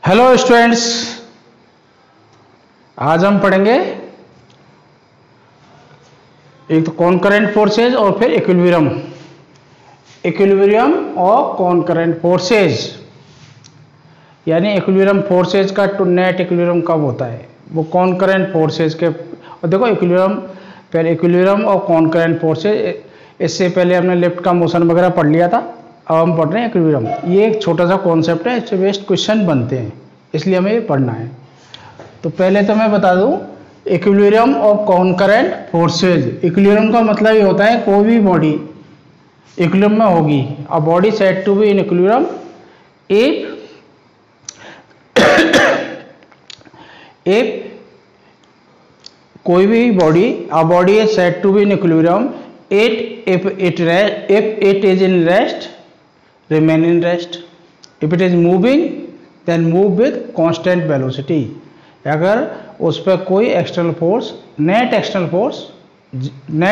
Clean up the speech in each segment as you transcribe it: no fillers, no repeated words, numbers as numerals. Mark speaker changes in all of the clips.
Speaker 1: Hello students, आज हम पढ़ेंगे एक तो कॉनकरेंट फोर्सेज और फिर इक्विलिब्रियम और कॉनकरेंट फोर्सेज। यानी इक्विलिब्रियम फोर्सेज का टू नेट इक्विलिब्रियम कब होता है, वो कॉनकरेंट फोर्सेज के। और देखो इक्विलिब्रियम और कॉनकरेंट फोर्सेज, इससे पहले हमने लिफ्ट का मोशन वगैरह पढ़ लिया था। अब हम पढ़ रहे हैं इक्विलिब्रियम। ये एक छोटा सा कॉन्सेप्ट है, इससे बेस्ड क्वेश्चन बनते हैं, इसलिए हमें ये पढ़ना है। तो पहले तो मैं बता दूं इक्विलिब्रियम और कॉनकरेंट फोर्सेज। इक्विलिब्रियम का मतलब ये होता है कोई भी बॉडी इक्विलिब्रियम में होगी। A body said to be in equilibrium if कोई भी body, a body is said to be in equilibrium if it is in rest, remain in rest. If it is moving, then move with constant velocity. अगर उस पर कोई external force, net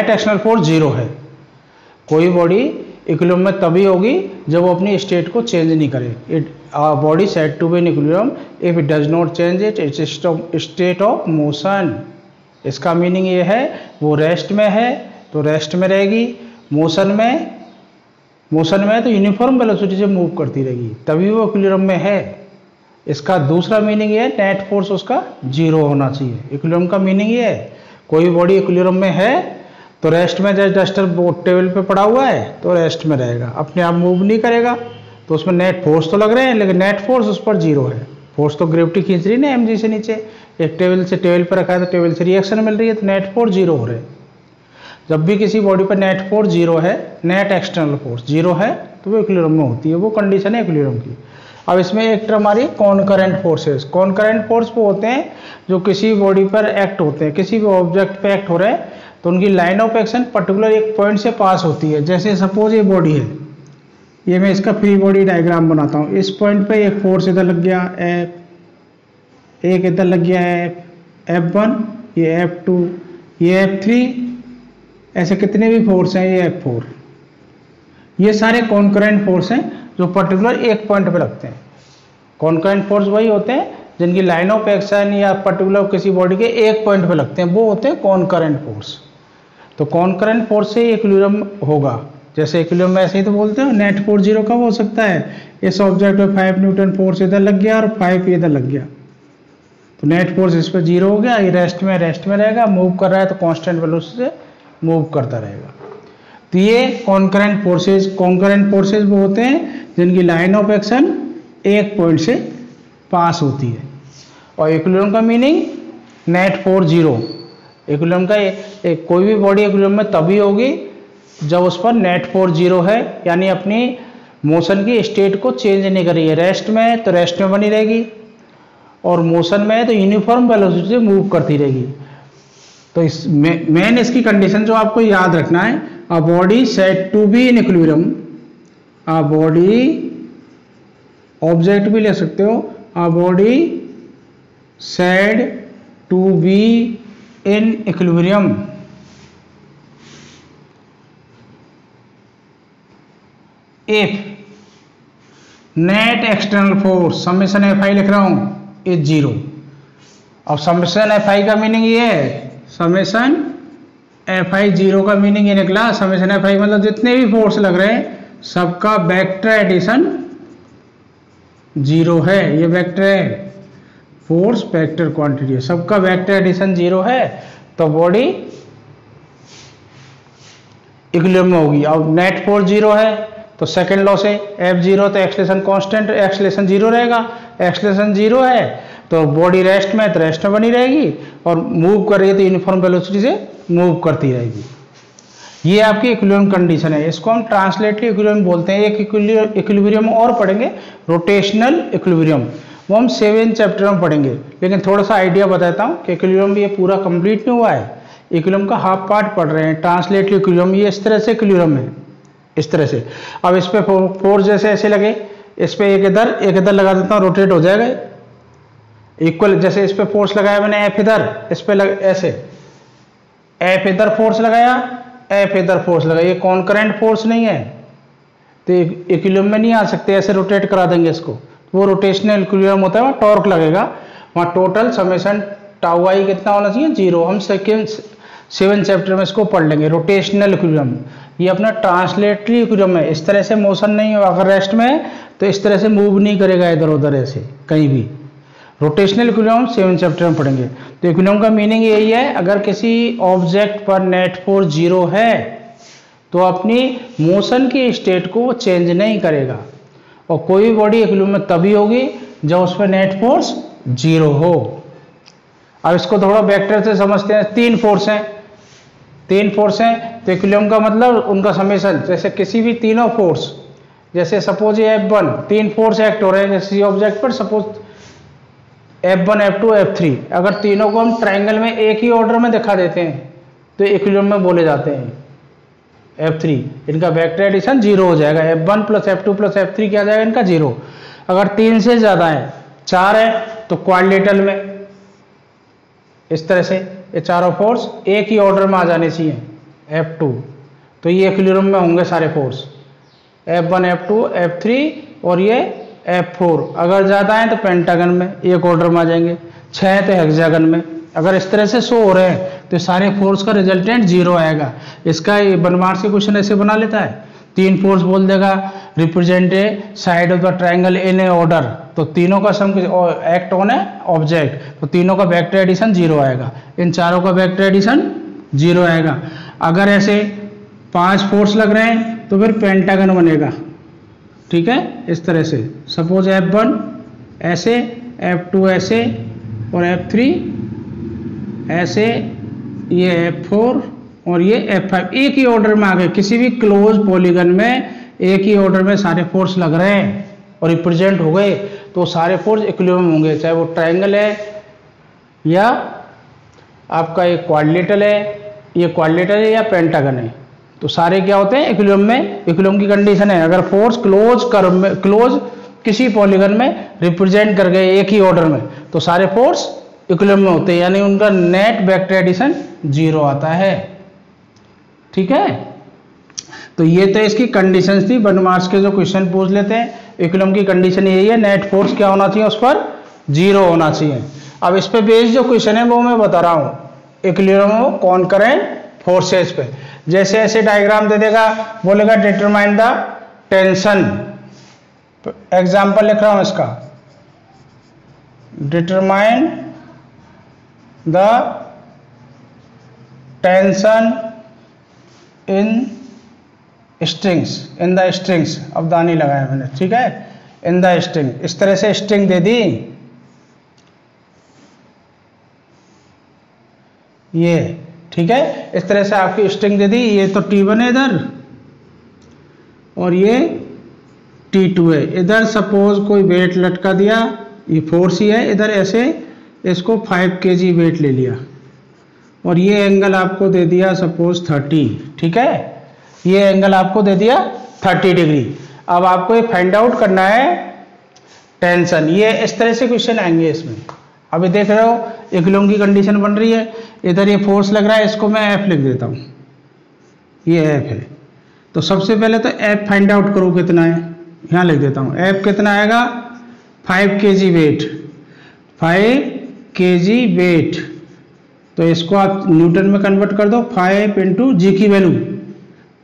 Speaker 1: external force zero है। कोई body equilibrium में तभी होगी जब वो अपनी स्टेट को चेंज नहीं करे। Body said to be in equilibrium if it does not change its state of motion. इसका मीनिंग ये है वो रेस्ट में है तो रेस्ट में रहेगी, मोशन में तो यूनिफॉर्म वेलोसिटी से मूव करती रहेगी, तभी वो इक्विलिब्रियम में है। इसका दूसरा मीनिंग ये है नेट फोर्स उसका जीरो होना चाहिए। इक्विलिब्रियम का मीनिंग ये है कोई बॉडी इक्विलिब्रियम में है तो रेस्ट में, जैसे डस्टर टेबल पे पड़ा हुआ है तो रेस्ट में रहेगा, अपने आप मूव नहीं करेगा। तो उसमें नेट फोर्स तो लग रहे हैं लेकिन नेट फोर्स उस पर जीरो है। फोर्स तो ग्रेविटी खींच रही है ना mg से नीचे, एक टेबल से टेबल पर रखा है तो टेबल से रिएक्शन मिल रही है, तो नेट फोर्स जीरो हो रहे हैं। जब भी किसी बॉडी पर नेट फोर्स जीरो है, नेट एक्सटर्नल फोर्स जीरो है, तो वो इक्विलिब्रियम में होती है। वो कंडीशन है इक्विलिब्रियम की। अब इसमें एक टर्म आ रही है कॉनकरेंट फोर्सेस। कॉनकरेंट फोर्स वो होते हैं जो किसी बॉडी पर एक्ट होते हैं, किसी भी ऑब्जेक्ट पे एक्ट हो रहे हैं तो उनकी लाइन ऑफ एक्शन पर्टिकुलर एक पॉइंट से पास होती है। जैसे सपोज ये बॉडी है, ये मैं इसका फ्री बॉडी डायग्राम बनाता हूँ। इस पॉइंट पे एक फोर्स इधर लग गया F, एक इधर लग गया F1, ये F2, ये F3, ऐसे कितने भी फोर्स हैं, ये F4। ये सारे कॉनकरेंट फोर्स हैं जो पर्टिकुलर एक पॉइंट पे लगते हैं। कॉनकरेंट फोर्स वही होते हैं जिनकी लाइन ऑफ एक्शन या पर्टिकुलर किसी बॉडी के एक पॉइंट पे लगते हैं, वो होते हैं कॉनकरेंट फोर्स। तो कॉनकरेंट फोर्स से इक्विलिब्रियम होगा। जैसे इक्विलिब्रियम में ऐसे ही तो बोलते हैं नेट फोर्स जीरो कब हो सकता है, इस ऑब्जेक्ट में 5 न्यूटन फोर्स इधर लग गया और 5 इधर लग गया, तो नेट फोर्स इस पर जीरो हो गया। ये रेस्ट में रहेगा, मूव कर रहा है तो कॉन्स्टेंट वेलोसिटी से मूव करता रहेगा। तो ये कॉनकरेंट फोर्सेज वो होते हैं जिनकी लाइन ऑफ एक्शन एक पॉइंट से पास होती है। और इक्विलिब्रियम का meaning net force zero. Equilibrium का कोई भी बॉडी इक्विलिब्रियम में तभी होगी जब उस पर नेट फोर्स जीरो है, यानी अपनी मोशन की स्टेट को चेंज नहीं कर रही है। रेस्ट में है तो रेस्ट में बनी रहेगी, और मोशन में है तो यूनिफॉर्म वेलोसिटी से मूव करती रहेगी। तो इस मेन इसकी कंडीशन जो आपको याद रखना है, a body said to be in equilibrium, a body object भी ले सकते हो, a body said to be in equilibrium if net external force, summation FI लिख रहा हूं, इज जीरो। अब समेशन FI का मीनिंग ये है, समेशन FI जीरो का मीनिंग ये निकला, समेशन FI मतलब जितने भी फोर्स लग रहे हैं सबका वेक्टर एडिशन जीरो है। ये वेक्टर है, फोर्स वेक्टर क्वांटिटी है, सबका वेक्टर एडिशन जीरो है, तो बॉडी इक्विलिब्रियम में होगी। अब नेट फोर्स जीरो है तो सेकंड लॉ से F0 तो एक्सलेशन कांस्टेंट, एक्सलेशन जीरो रहेगा। एक्सलेशन जीरो है तो बॉडी रेस्ट में, तो रेस्ट में बनी रहेगी, और मूव कर रही है तो यूनिफॉर्म वेलोसिटी से मूव करती रहेगी। ये आपकी इक्विलिब्रियम कंडीशन है। इसको हम ट्रांसलेटरी इक्विलिब्रियम बोलते हैं। एक इक्विलिब्रियम और पढ़ेंगे, रोटेशनल इक्विलिब्रियम, वो हम 7 चैप्टर में पढ़ेंगे। लेकिन थोड़ा सा आइडिया बताता हूँ कि इक्विलिब्रियम ये पूरा कंप्लीट नहीं हुआ है। इक्विलिब्रियम का हाफ पार्ट पढ़ रहे हैं, ट्रांसलेटरी इक्विलिब्रियम। ये इस तरह से इक्विलिब्रियम है, इस तरह से। अब इस पे फोर्स जैसे ऐसे लगे, इस पे एक इधर लगा देता हूँ, रोटेट हो जाएगा इक्वल। जैसे इस पे फोर्स लगाया मैंने F इधर, इस पे ऐसे F इधर फोर्स लगाया, F इधर फोर्स लगाया, ये कॉनकरेंट फोर्स नहीं है तो इक्विलिब्रियम में नहीं आ सकते, ऐसे रोटेट करा देंगे इसको। वो रोटेशनल इक्विलिब्रियम होता है, वहाँ टॉर्क लगेगा, वहाँ टोटल समेशन टाउ आई कितना होना चाहिए, 0। हम सेकेंड 7 चैप्टर में इसको पढ़ लेंगे। रोटेशनल इक्विलिब्रियम ये अपना ट्रांसलेटरी इक्विलिब्रियम है, इस तरह से मोशन नहीं होगा। अगर रेस्ट में है तो इस तरह से मूव नहीं करेगा इधर उधर ऐसे कहीं भी। रोटेशनल इक्विलिब्रियम 7 चैप्टर में पढ़ेंगे। तो इक्विलिब्रियम का मीनिंग यही है, अगर किसी ऑब्जेक्ट पर नेट फोर्स 0 है तो अपनी मोशन की स्टेट को वो चेंज नहीं करेगा, और कोई भी बॉडी इक्विलिब्रियम में तभी होगी जब उस पर नेट फोर्स 0 हो। अब इसको थोड़ा वेक्टर से समझते हैं। 3 फोर्स हैं, 3 फोर्स हैं, तो इक्विलिब्रियम का मतलब उनका समेशन, जैसे किसी भी तीनों फोर्स, जैसे सपोज ये F1, 3 फोर्स एक्ट हो रहे हैं किसी ऑब्जेक्ट पर, सपोज F1 F2 F3, अगर तीनों को हम ट्रायंगल में एक ही ऑर्डर में दिखा देते हैं तो इक्विलिब्रियम में बोले जाते हैं F3। इनका वेक्टर एडिशन 0 हो जाएगा। F1 plus F2 plus F3 क्या आ जाएगा इनका 0। अगर 3 से ज़्यादा है, 4 है, तो क्वाड्रेटल में इस तरह से ये चारों फोर्स एक ही ऑर्डर में आ जाने चाहिए F2, तो ये इक्विलिब्रियम में होंगे सारे फोर्स F1 F2 F3 और ये F4। अगर ज़्यादा है तो पेंटागन में एक ऑर्डर में आ जाएंगे, 6 है तो हेक्सागन में। अगर इस तरह से शो हो रहे हैं तो सारे फोर्स का रिजल्टेंट 0 आएगा। इसका ये 1 मार्क्स के क्वेश्चन ऐसे बना लेता है, 3 फोर्स बोल देगा represent a side of the triangle in A order, तो तीनों का सम एक्ट ऑन है ऑब्जेक्ट, तो तीनों का वेक्टर एडिशन 0 आएगा, इन चारों का वेक्टर एडिशन 0 आएगा। अगर ऐसे 5 फोर्स लग रहे हैं तो फिर पेंटागन बनेगा, ठीक है, इस तरह से। सपोज F1 ऐसे, F2 ऐसे और F3 ऐसे, ये F4 और ये F5 एक ही ऑर्डर में आ गए। किसी भी क्लोज पॉलीगन में एक ही ऑर्डर में सारे फोर्स लग रहे हैं और रिप्रेजेंट हो गए, तो सारे फोर्स इक्विलिब्रियम होंगे, चाहे वो ट्रायंगल है या आपका ये क्वाड्रिलेटरल है, ये क्वाड्रिलेटरल है या पेंटागन है, तो सारे क्या होते हैं इक्विलिब्रियम में। इक्विलिब्रियम की कंडीशन है, अगर फोर्स क्लोज कर्व में, क्लोज किसी पॉलीगन में रिप्रेजेंट कर गए एक ही ऑर्डर में, तो सारे फोर्स इक्विलिब्रियम में होते हैं, यानी उनका नेट वेक्टर एडिशन 0 आता है, ठीक है। तो ये तो इसकी कंडीशंस थी। 1 मार्क्स के जो क्वेश्चन पूछ लेते हैं, इक्विलिब्रियम की कंडीशन यही है, नेट फोर्स क्या होना चाहिए, उस पर 0 होना चाहिए। अब इस पे बेस्ड जो क्वेश्चन है वो मैं बता रहा हूँ, इक्विलिब्रियम ऑफ कॉनकरेंट फोर्सेस पे। जैसे ऐसे डायग्राम दे देगा, बोलेगा डिटरमाइन द टेंशन, एग्जाम्पल लिख रहा हूं इसका, determine the tension in strings, in the strings, अब दानी लगाया मैंने, ठीक है, इन द स्ट्रिंग, इस तरह से स्ट्रिंग दे दी, ये ठीक है, इस तरह से आपकी स्ट्रिंग दे दी। ये तो T1 है इधर और ये T2 है इधर। सपोज कोई वेट लटका दिया, ये फोर्स ही है इधर, ऐसे इसको 5 kg वेट ले लिया और ये एंगल आपको दे दिया सपोज 30, ठीक है, ये एंगल आपको दे दिया 30 डिग्री। अब आपको ये फाइंड आउट करना है टेंशन। ये इस तरह से क्वेश्चन आएंगे इसमें। अभी देख रहे हो इक्विलिब्रियम की कंडीशन बन रही है, इधर ये फोर्स लग रहा है, इसको मैं F लिख देता हूँ, ये F है। तो सबसे पहले तो F फाइंड आउट करो कितना है, यहाँ लिख देता हूँ। F कितना आएगा, 5 kg वेट, 5 kg वेट, तो इसको आप न्यूटन में कन्वर्ट कर दो। 5 इंटू जी की value,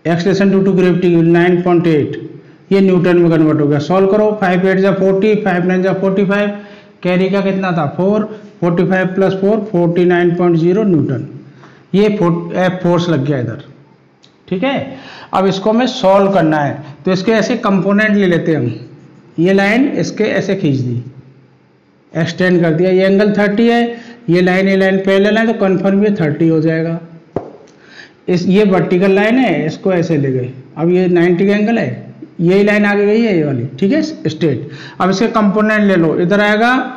Speaker 1: acceleration due to gravity 9.8, ये न्यूटन में कन्वर्ट हो गया। सॉल्व करो, 5 8 जा 40, 5 9 जा 45, कैरी का कितना था 4, 45 प्लस 4 49.0 न्यूटन, ये F फोर्स लग गया इधर, ठीक है। अब इसको हमें सॉल्व करना है, तो इसके ऐसे कंपोनेंट ले लेते हैं हम। ये लाइन इसके ऐसे खींच दी, एक्सटेंड कर दिया, ये एंगल 30 है, ये लाइन पैरेलल है, तो कन्फर्म ये 30 हो जाएगा। ये वर्टिकल लाइन है, इसको ऐसे ले गए, अब ये 90 का एंगल है, यही लाइन आगे गई है ये वाली, ठीक है, स्ट्रेट। अब इसके कंपोनेंट ले लो, इधर आएगा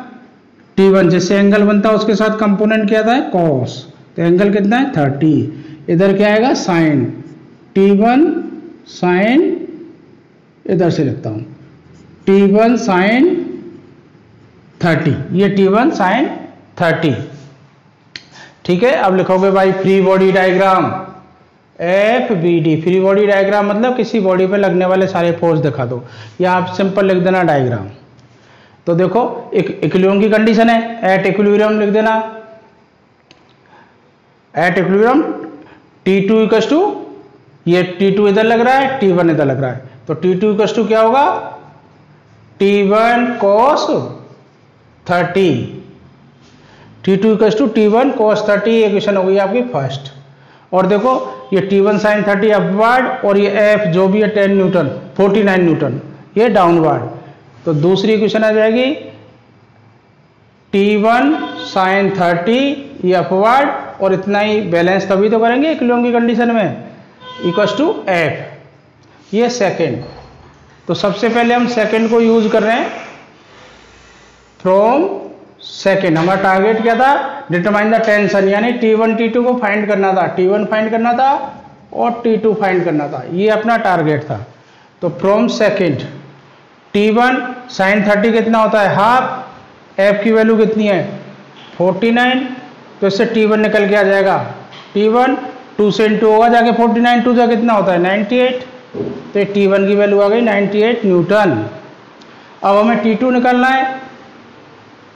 Speaker 1: T1, जिससे एंगल बनता है उसके साथ कंपोनेंट क्या था, कॉस, तो एंगल कितना है 30। इधर क्या आएगा साइन, T1 साइन, इधर से लिखता हूँ T1 साइन 30, ये T1 साइन 30, ठीक है। अब लिखोगे भाई free body diagram FBD, free body diagram मतलब किसी बॉडी पे लगने वाले सारे फोर्स दिखा दो, या आप सिंपल लिख देना डायग्राम। तो देखो इक्विलिब्रियम की कंडीशन है, एट इक्विलिब्रियम लिख देना, at equilibrium T2 equals to, ये T2 इधर लग रहा है, T1 इधर लग रहा है, तो T2 इक्वल्स टू क्या होगा, T1 cos 30, T2 equals to T1 cos 30, ये इक्वेशन हो गई आपकी फर्स्ट। और देखो ये T1 sin 30 अपवर्ड और ये F जो भी है 10 न्यूटन 49 न्यूटन ये डाउनवर्ड, तो दूसरी इक्वेशन आ जाएगी T1 sin 30 ये अपवर्ड और इतना ही बैलेंस तभी तो करेंगे इक्विलिब्रियम की कंडीशन में, इक्वल्स टू F, ये सेकेंड। तो सबसे पहले हम सेकेंड को यूज कर रहे हैं, फ्रॉम सेकेंड हमारा टारगेट क्या था, डिटरमाइन द टेंशन, यानी T1 T2 को फाइंड करना था, T1 फाइंड करना था और T2 फाइंड करना था, ये अपना टारगेट था। तो फ्रॉम सेकेंड T1 sin 30 कितना होता है हाफ, F की वैल्यू कितनी है 49, तो इससे T1 निकल के आ जाएगा, T1 2 से इंटू होगा जाके 49, 2 से कितना होता है 98, तो T1 की वैल्यू आ गई 98 न्यूटन। अब हमें T2 निकालना है,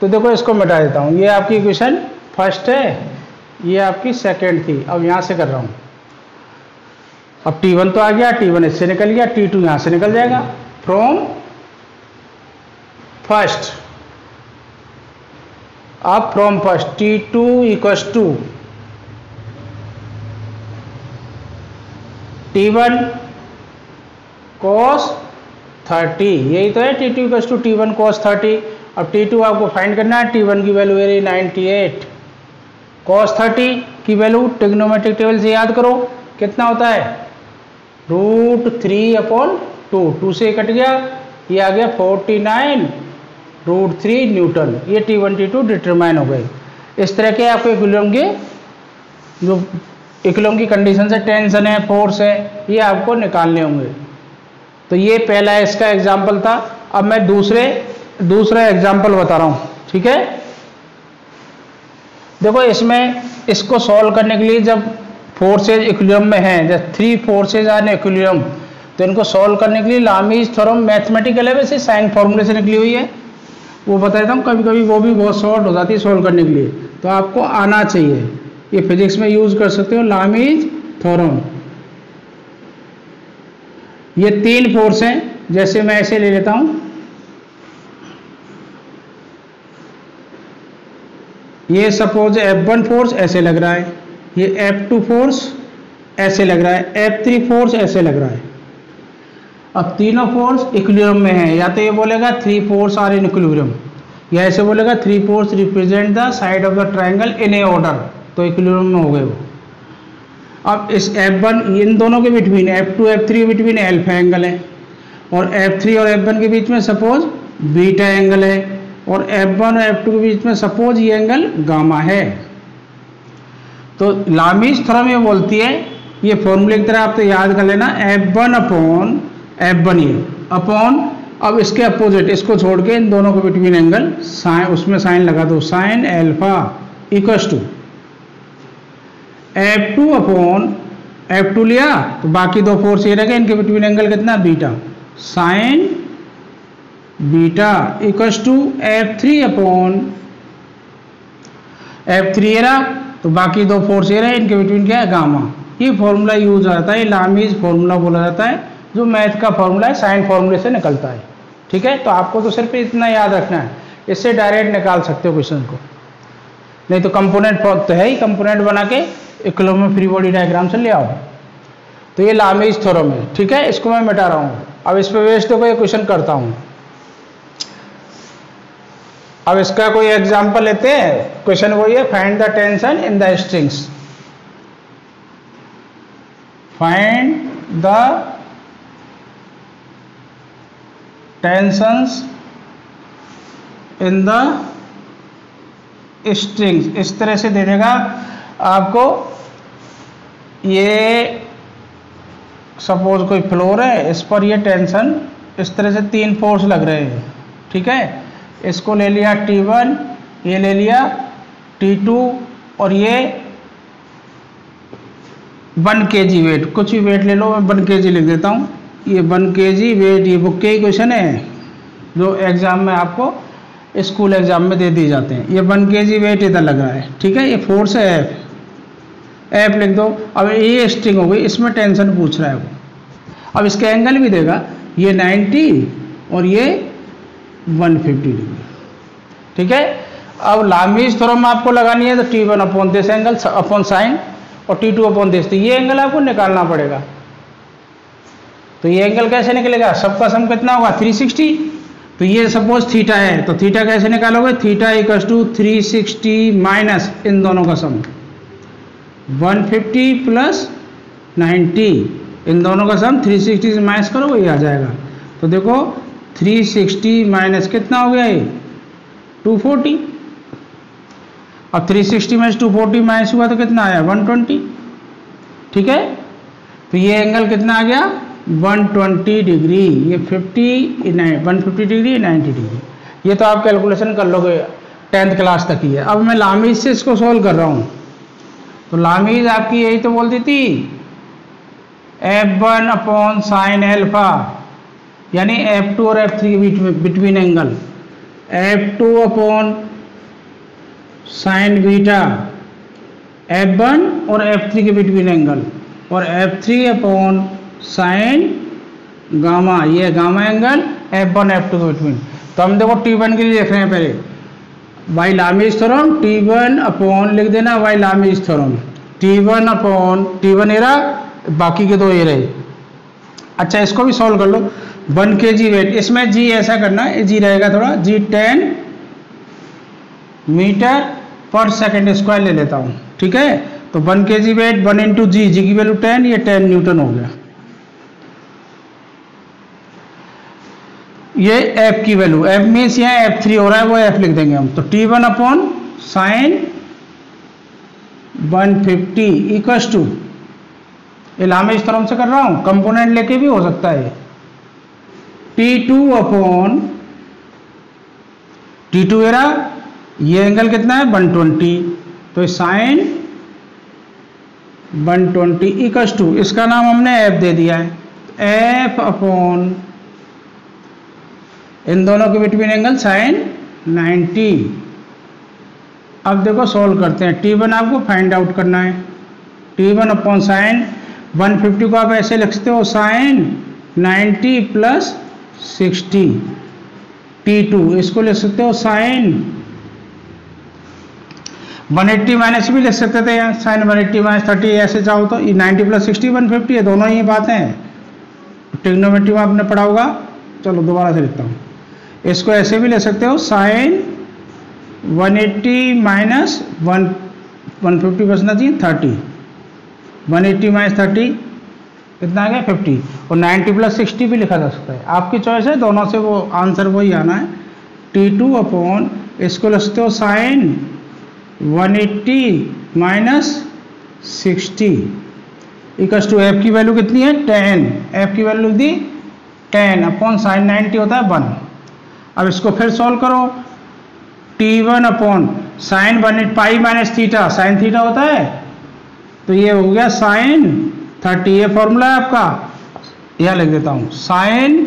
Speaker 1: तो देखो इसको मिटा देता हूँ, ये आपकी इक्वेशन फर्स्ट है, ये आपकी सेकेंड थी, अब यहाँ से कर रहा हूँ। अब T1 तो आ गया, T1 इससे निकल गया, T2 यहाँ से निकल जाएगा, फ्रॉम फर्स्ट, अब from first T2 equals to T1 cos 30, यही तो है T2 equals to T1 cos 30। अब T2 आपको फाइंड करना है, T1 की वैल्यू है 98, cos 30 की वैल्यू ट्रिग्नोमेट्रिक टेबल से याद करो कितना होता है √3/2, 2 से कट गया, ये आ गया 49 √3 न्यूटन, ये T1 T2 डिटरमाइन हो गए। इस तरह के आपको इक्विलिब्रियम के जो इक्विलिब्रियम की कंडीशन है, टेंशन है, फोर्स है, ये आपको निकालने होंगे। तो ये पहला इसका एग्जाम्पल था। अब मैं दूसरा एग्जाम्पल बता रहा हूँ, ठीक है। देखो इसमें इसको सॉल्व करने के लिए जब फोर्सेज इक्विलिब्रियम में हैं, जब 3 फोर्सेज आर इन इक्विलिब्रियम, तो इनको सॉल्व करने के लिए लामीज थ्योरम मैथमेटिकल है, वैसे साइन फॉर्मूले से निकली हुई है, वो बता देता हूँ, कभी कभी वो भी बहुत शॉर्ट हो जाती है सॉल्व करने के लिए, तो आपको आना चाहिए, ये फिजिक्स में यूज कर सकते हो लामीज थ्योरम। ये 3 फोर्स हैं, जैसे मैं ऐसे ले लेता हूं, ये सपोज F1 फोर्स ऐसे लग रहा है, ये F2 फोर्स ऐसे लग रहा है, F3 फोर्स ऐसे लग रहा है। अब तीनों फोर्स इक्विलिब्रियम में है, या तो ये बोलेगा 3 फोर्स आर इन इक्विलिब्रियम, या ऐसे बोलेगा 3 force represent the side of the triangle in A order, तो इक्विलिब्रियम में हो गए वो। अब इस F1 इन दोनों के बिटवीन F2 F3 के बिटवीन अल्फा एंगल है, और F3 और F1 के बीच में सपोज बीटा एंगल है, और F1 और F2 के बीच में सपोज ये एंगल गामा है। तो लामीज थ्योरम ये बोलती है, ये फॉर्मूले की तरह आप तो याद कर लेना, F1 अपॉन F1 ये अपॉन, अब इसके अपोजिट इसको छोड़ के इन दोनों के बिटवीन एंगल साइन, उसमें साइन लगा दो, sine alpha equals to F2 upon F2 लिया, तो बाकी 2 फोर्स ये रखे, इनके बिटवीन एंगल कितना beta, sine beta equals to F3 upon F3 ये रहा, तो बाकी 2 फोर्स ये रहे, इनके बिटवीन क्या है गामा। ये फॉर्मूला यूज आता है, लामीज फॉर्मूला बोला जाता है, जो मैथ का फॉर्मूला है, साइन फॉर्मूले से निकलता है, ठीक है। तो आपको तो सिर्फ इतना याद रखना है, इससे डायरेक्ट निकाल सकते हो क्वेश्चन को, नहीं तो कंपोनेंट तो है ही, कंपोनेंट बना के इक्विलिब्रियम में फ्री बॉडी डायग्राम से ले आओ। तो ये लामीज थ्योरम है, ठीक है, इसको मैं मिटा रहा हूँ। अब इस पे बेस्ड कोई क्वेश्चन करता हूँ। अब इसका कोई एग्जांपल लेते हैं, क्वेश्चन वही है, find the tension in the strings, find the tensions in the strings. इस तरह से दे देगा आपको, ये सपोज कोई फ्लोर है, इस पर ये टेंशन इस तरह से 3 फोर्स लग रहे हैं, ठीक है। इसको ले लिया T1, ये ले लिया T2, और ये 1 kg वेट, कुछ भी वेट ले लो, मैं 1 kg लिख देता हूँ, ये 1 kg वेट, ये बुक के ही क्वेश्चन है जो एग्जाम में आपको स्कूल एग्जाम में दे दिए जाते हैं। ये 1 kg वेट इधर लग रहा है, ठीक है, ये फोर्स है एफ लिख दो। अब ये स्ट्रिंग हो गई, इसमें टेंशन पूछ रहा है वो। अब इसके एंगल भी देगा, ये 90 और ये 150 डिग्री, ठीक है। अब लामीज थ्योरम आपको लगानी है तो T1 upon this angle upon sine और T2 अपॉन दिस, तो ये एंगल आपको निकालना पड़ेगा। तो ये एंगल कैसे निकलेगा, सबका सम कितना होगा 360। तो ये सपोज थीटा है, तो थीटा कैसे निकालोगे, थीटा इक्वल्स टू 360 माइनस इन दोनों का सम 150 प्लस 90, इन दोनों का सम 360 से माइनस करोगे ये आ जाएगा। तो देखो 360 माइनस कितना हो गया ये 240। अब 360 माइनस 240 माइनस हुआ तो कितना आया 120, ठीक है। तो ये एंगल कितना आ गया 120 डिग्री, ये 150 डिग्री 90 डिग्री। ये तो आप कैलकुलेशन कर लोगे, 10th क्लास तक ही है। अब मैं लामीज से इसको सोल्व कर रहा हूँ। तो लामीज आपकी यही तो बोलती थी F1 अपॉन साइन एल्फा, यानी F2 और F3 के between angle, F2 upon sine beta F1 और F3 के बिटवीन एंगल, और F3 अपॉन साइन गामा, ये गामा एंगल F1 F2 के बिटवीन। तो हम देखो T1 के लिए देख रहे हैं पहले, by Lami's theorem T1 upon लिख देना by Lami's theorem, T1 upon T1 era, बाकी के दो ए रहे। अच्छा इसको भी सॉल्व कर लो। 1 kg वेट, इसमें G ऐसा करना है, G रहेगा थोड़ा, G 10 metre per second square ले लेता हूँ, ठीक है। तो 1 kg weight 1 into G, G की वैल्यू 10, ये 10 न्यूटन हो गया। ये F की वैल्यू, F मीन्स यहाँ F3 हो रहा है, वो F लिख देंगे हम। तो T1 upon sine 150 equals to, ये लामीज थ्योरम से कर रहा हूँ, कंपोनेंट लेके भी हो सकता है। T2 अपॉन T2 एरा, ये एंगल कितना है 120, तो साइन 120 इक्वल्स टू, इसका नाम हमने F दे दिया है, F अपॉन इन दोनों के बिटवीन एंगल साइन 90। अब देखो सोल्व करते हैं। T1 आपको फाइंड आउट करना है, T1 अपॉन साइन 150 को आप ऐसे लिख सकते हो साइन 90 प्लस 60, T2 इसको लिख सकते हो साइन 180 माइनस भी लिख सकते थे यहाँ, साइन 180 माइनस 30, ऐसे चाहो तो। ये 90 प्लस 60 150 है, दोनों ही बातें हैं, ट्रिग्नोमेट्री में आपने पढ़ा होगा। चलो दोबारा से लिखता हूँ, इसको ऐसे भी ले सकते हो साइन 180 माइनस 150 बचना चाहिए 30, 180 माइनस 30 कितना आ गया 50, और 90 प्लस 60 भी लिखा जा सकता है, आपकी चॉइस है, दोनों से वो आंसर वही आना है। T2 अपॉन इसको लिख सकते हो sine 180 minus 60 equals to F की वैल्यू कितनी है 10, F की वैल्यू दी 10 अपॉन साइन 90 होता है 1। अब इसको फिर सॉल्व करो, T1 अपॉन साइन 1 पाई माइनस थीटा, साइन थीटा होता है, तो ये हो गया साइन 30, ये फॉर्मूला है आपका, यह लिख देता हूँ sine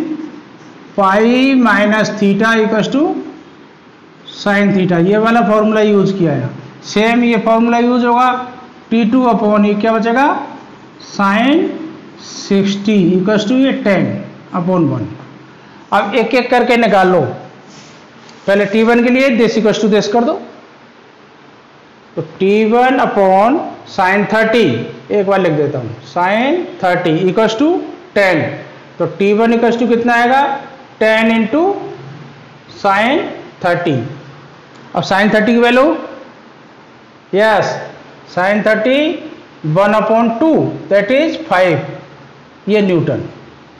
Speaker 1: pi minus theta equals to sine theta, ये वाला फॉर्मूला यूज किया है। सेम ये फॉर्मूला यूज होगा T2 अपॉन ये क्या बचेगा साइन 60 इक्वल्स टू ये 10 अपॉन 1। अब एक एक करके निकाल लो, पहले T1 के लिए दिस इक्वल्स टू दिस कर दो, तो T1 अपॉन साइन 30, एक बार लिख देता हूँ साइन 30 इक्वल्स टू 10, तो T1 इक्वल्स टू कितना आएगा 10 इंटू साइन 30। अब साइन 30 की value, yes sine 30 1 upon 2 that is 5, ये न्यूटन।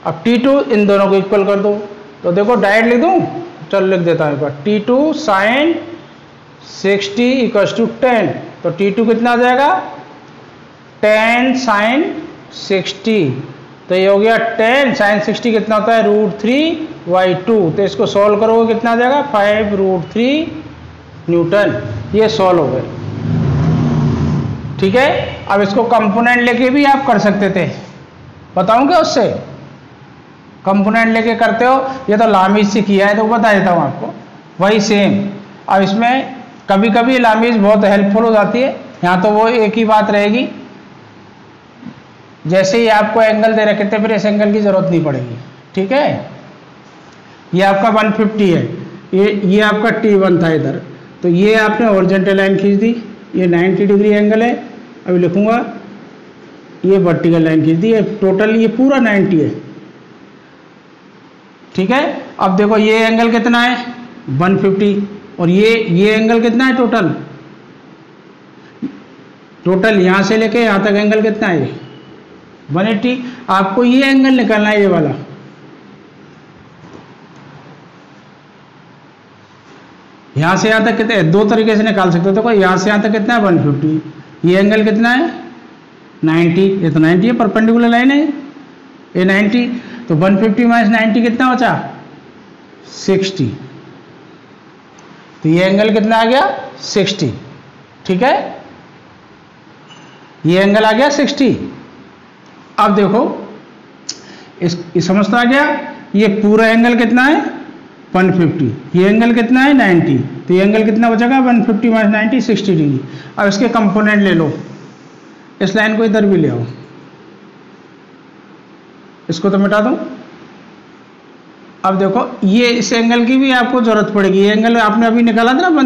Speaker 1: अब T2 इन दोनों को इक्वल कर दो, तो देखो डायरेक्ट लिख दूं, चल लिख देता हूँ एक बार, T2 साइन 60 इक्वल्स टू 10, तो T2 कितना आ जाएगा 10 साइन 60, तो ये हो गया 10 साइन 60 कितना होता है √3/2, तो इसको सॉल्व करोगे कितना आ जाएगा 5√3 न्यूटन। ये सॉल्व हो गए, ठीक है। अब इसको कंपोनेंट लेके भी आप कर सकते थे, बताऊं क्या उससे, कंपोनेंट लेके करते हो, ये तो लामीज से किया है तो बता देता हूँ आपको। वही सेम। अब इसमें कभी कभी लामीज बहुत हेल्पफुल हो जाती है, यहाँ तो वो एक ही बात रहेगी, जैसे ही आपको एंगल दे रखे थे फिर इस एंगल की जरूरत नहीं पड़ेगी। ठीक है, ये आपका 150 है, ये आपका T1 था इधर, तो ये आपने हॉरिजॉन्टल लाइन खींच दी, ये 90 डिग्री एंगल है। अभी लिखूंगा ये वर्टिकल लाइन खींच दी, टोटल ये पूरा 90 है। ठीक है, अब देखो ये एंगल कितना है 150, और ये एंगल कितना है टोटल यहां से लेके यहां तक एंगल कितना है 180। आपको ये एंगल निकालना है, ये वाला। यहां से यहां तक कितना है, दो तरीके से निकाल सकते हो। देखो यहां से यहां तक कितना है 150, ये एंगल कितना है 90, ये तो 90 है, परपेंडिकुलर लाइन है ये 90, तो 150 माइनस 90 कितना बचा 60, तो ये एंगल कितना आ गया 60। ठीक है, ये एंगल आ गया 60। अब देखो इस समझता आ गया, ये पूरा एंगल कितना है 150, ये एंगल कितना है 90, तो ये एंगल कितना बचेगा 150 माइनस 90 60 डिग्री। अब इसके कंपोनेंट ले लो, इस लाइन को इधर भी ले आओ, इसको तो मिटा दो। अब देखो ये इस एंगल की भी आपको जरूरत पड़ेगी, ये एंगल आपने अभी निकाला था ना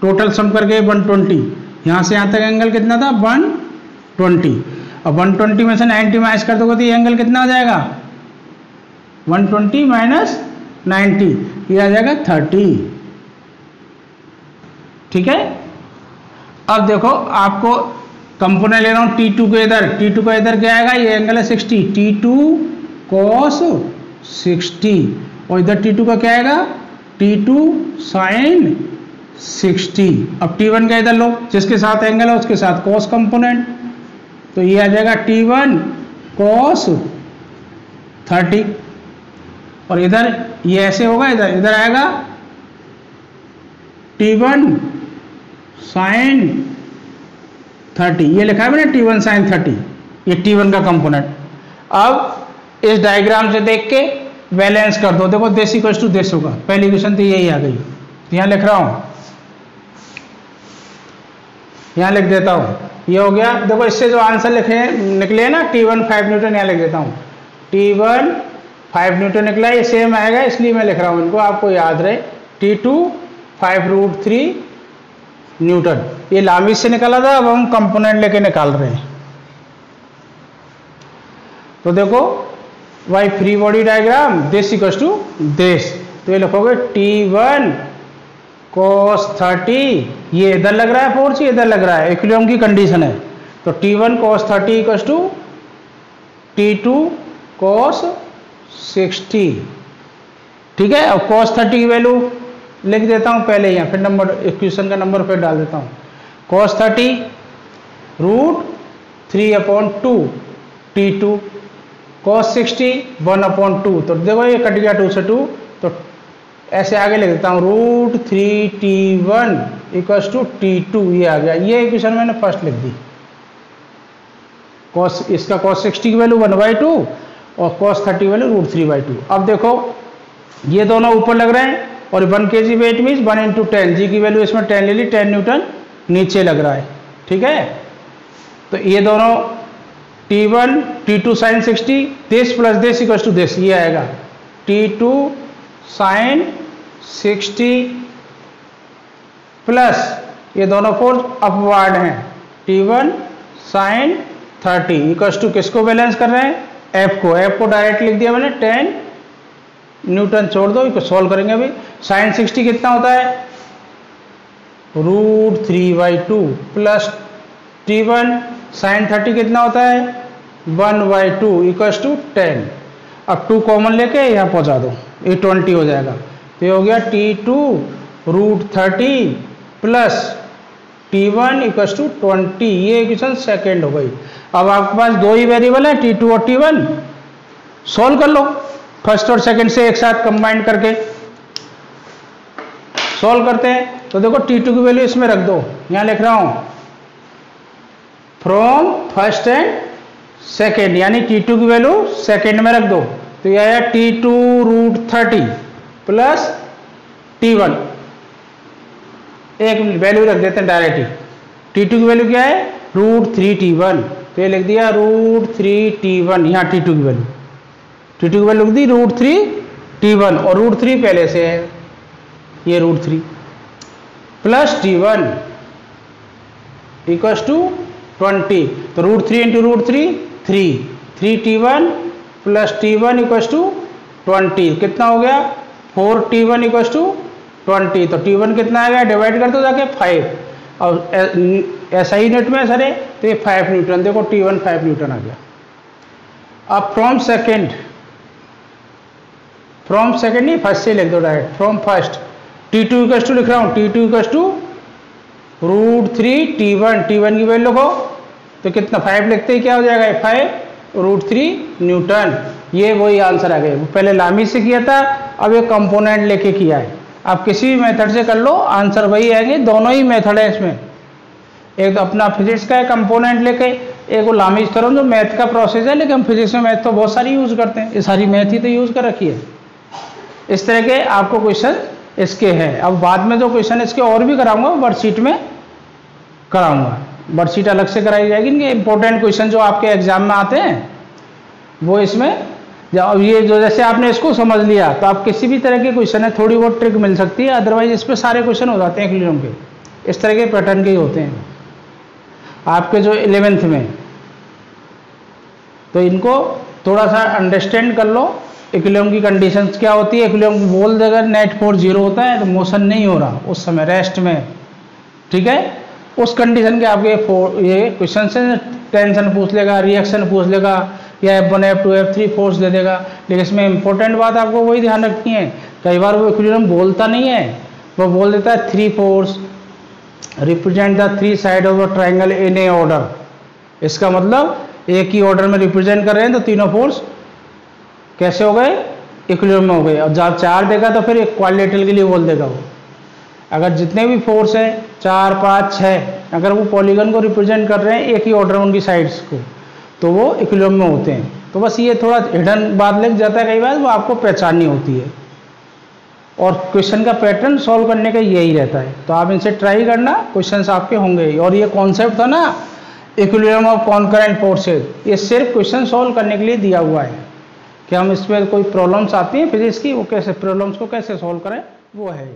Speaker 1: टोटल सम करके 120, यहां से यहां तक एंगल कितना था 120, अब 120 में से 90 माइनस कर दोगे तो ये एंगल कितना आ जाएगा 120 माइनस 90, ये आ जाएगा 30। ठीक है, अब देखो आपको कंपोनेंट ले रहा हूं T2 को इधर, T2 का इधर क्या आएगा, ये एंगल है 60, T2 cos 60, और इधर T2 का क्या आएगा T2 sin 60। अब T1 का इधर लो, जिसके साथ एंगल है उसके साथ cos कंपोनेंट, तो ये आ जाएगा T1 cos 30, और इधर ये ऐसे होगा, इधर आएगा T1 sin 30, ये लिखा है मैंने T1 sin 30, ये T1 का कंपोनेंट। अब इस डायग्राम से देख के बैलेंस कर दो, देखो दिस इक्वल्स टू दिस होगा, पहली इक्वेशन तो यही आ गई, यहां लिख रहा हूं, यहां लिख देता हूं, ये हो गया। देखो इससे जो आंसर लिखे निकले ना T1 5 न्यूटन, यहां लिख देता हूं T1 5 न्यूटन निकला, ये सेम आएगा इसलिए मैं लिख रहा हूं इनको, आपको याद रहे। T2 5√3 न्यूटन, ये लामीज से निकाला था, अब हम कंपोनेंट लेके निकाल रहे हैं। तो देखो why free body diagram this equals to this, तो ये लिखोगे T1 cos 30, ये इधर लग रहा है फोर्स, ये इधर लग रहा है, इक्विलिब्रियम की कंडीशन है, तो T1 cos 30 equals to T2 cos 60। ठीक है, अब cos 30 की वैल्यू लिख देता हूं पहले यहाँ, फिर नंबर इक्वेशन का नंबर फिर डाल देता हूं। cos 30 √3/2 T2, cos 60 1/2, तो देखो ये कट गया 2 से 2, तो ऐसे आगे लिख देता हूं √3 T1 इक्वल्स टू T2, ये आ गया, ये इक्वेशन मैंने फर्स्ट लिख दी। इसका cos 60 की वैल्यू 1/2 और cos 30 वैल्यू √3/2। अब देखो ये दोनों ऊपर लग रहे हैं, और 1 kg वेट मीन्स 1 × 10, जी की वैल्यू इसमें 10 ले ली, 10 न्यूटन नीचे लग रहा है। ठीक है, तो ये दोनों T1 T2 sin 60 this plus this equals to this, ये आएगा T2 sin 60 प्लस ये दोनों फोर्स अपवार्ड हैं T1 sin 30 इक्वल्स टू किसको बैलेंस कर रहे हैं F को डायरेक्ट लिख दिया मैंने 10 न्यूटन, छोड़ दो, इसको सॉल्व करेंगे अभी। sin 60 कितना होता है √3/2 प्लस T1 sin 30 कितना होता है 1/2 इक्वल्स टू 10। अब 2 कॉमन लेके यहाँ पहुँचा दो, ये 20 हो जाएगा, तो ये हो गया T2 √30 plus T1 equals to 20, ये इक्वेशन सेकेंड हो गई। अब आपके पास दो ही वेरिएबल है T2 और T1, सॉल्व कर लो फर्स्ट और सेकंड से एक साथ कंबाइन करके सॉल्व करते हैं। तो देखो T2 की वैल्यू इसमें रख दो, यहां लिख रहा हूं फ्रॉम फर्स्ट एंड सेकंड, यानी T2 की वैल्यू सेकंड में रख दो, तो यह आया T2 √30 प्लस T1, एक वैल्यू रख देते हैं डायरेक्ट ही। T2 की वैल्यू क्या है, √3T1, तो ये लिख दिया √3T1, यहाँ T2 की वैल्यू, T2 की वैल्यू लिख दी √3T1 और √3 पहले से है, ये √3 प्लस T1 इक्वल्स टू 20, तो √3 into √3 3T1 plus T1 equals to 20, कितना हो गया 4T1 इक्वल्स टू 20, तो T1 कितना आ गया, डिवाइड कर दो जाके 5, और ऐसा ही यूनिट में सर है तो ये 5 न्यूटन, देखो T1 5 न्यूटन आ गया। अब फ्रॉम सेकेंड नहीं, फर्स्ट से लिख दो direct, from first T2 equals to लिख रहा हूँ, T2 equals to √3T1, T1 की वैल्यू को तो कितना 5 लिखते ही क्या हो जाएगा 5 √3 न्यूटन, ये वही आंसर आ गया। पहले लामी से किया था, अब ये कंपोनेंट लेके किया है। आप किसी भी मेथड से कर लो आंसर वही आएंगे, दोनों ही मेथड है इसमें, एक तो अपना फिजिक्स का है कंपोनेंट लेके, एक वो लामी करो जो मैथ का प्रोसेस है, लेकिन हम फिजिक्स में मैथ तो बहुत सारी यूज करते हैं, ये सारी मैथ ही तो यूज कर रखी है। इस तरह के आपको क्वेश्चन इसके हैं। अब बाद में जो क्वेश्चन इसके और भी कराऊंगा वर्कशीट में कराऊंगा, वर्कशीट अलग से कराई जाएगी, इनके इंपॉर्टेंट क्वेश्चन जो आपके एग्जाम में आते हैं वो इसमें। जब ये जो जैसे आपने इसको समझ लिया तो आप किसी भी तरह के क्वेश्चन है थोड़ी बहुत ट्रिक मिल सकती है, अदरवाइज इस पर सारे क्वेश्चन हो जाते हैं इक्विलिब्रियम के, इस तरह के पैटर्न के ही होते हैं आपके जो 11th में, तो इनको थोड़ा सा अंडरस्टैंड कर लो। इक्विलिब्रियम की कंडीशंस क्या होती है, इक्विलिब्रियम बोल देगा नेट फोर्स 0 होता है तो मोशन नहीं हो रहा उस समय रेस्ट में, ठीक है, उस कंडीशन के आपके ये क्वेश्चन से टेंशन पूछ लेगा, रिएक्शन पूछ लेगा, या F1 F2 F3 फोर्स दे देगा। लेकिन इसमें इंपॉर्टेंट बात आपको वही ध्यान रखनी है, कई बार वो इक्विलिब्रियम बोलता नहीं है, वो बोल देता है 3 force represent the 3 side of the triangle in A order. इसका मतलब एक ही ऑर्डर में रिप्रेजेंट कर रहे हैं तो तीनों फोर्स कैसे हो गए, इक्विलिब्रियम में हो गए। और जब 4 देगा तो फिर इक्वालिटी के लिए बोल देगा वो, अगर जितने भी फोर्स है 4 5 6 अगर वो पॉलीगन को रिप्रेजेंट कर रहे हैं एक ही ऑर्डर में उनकी साइड्स को, तो वो इक्विलिब्रियम में होते हैं। तो बस ये थोड़ा हिडन बात लग जाता है कई बार, वो आपको पहचाननी होती है, और क्वेश्चन का पैटर्न सॉल्व करने का यही रहता है। तो आप इनसे ट्राई करना, क्वेश्चंस आपके होंगे। और ये कॉन्सेप्ट था ना इक्विलिब्रियम ऑफ कॉन्करेंट फोर्सेज, ये सिर्फ क्वेश्चन सॉल्व करने के लिए दिया हुआ है कि हम इसमें कोई प्रॉब्लम्स आती हैं फिजिक्स की, वो कैसे प्रॉब्लम्स को कैसे सॉल्व करें, वो है।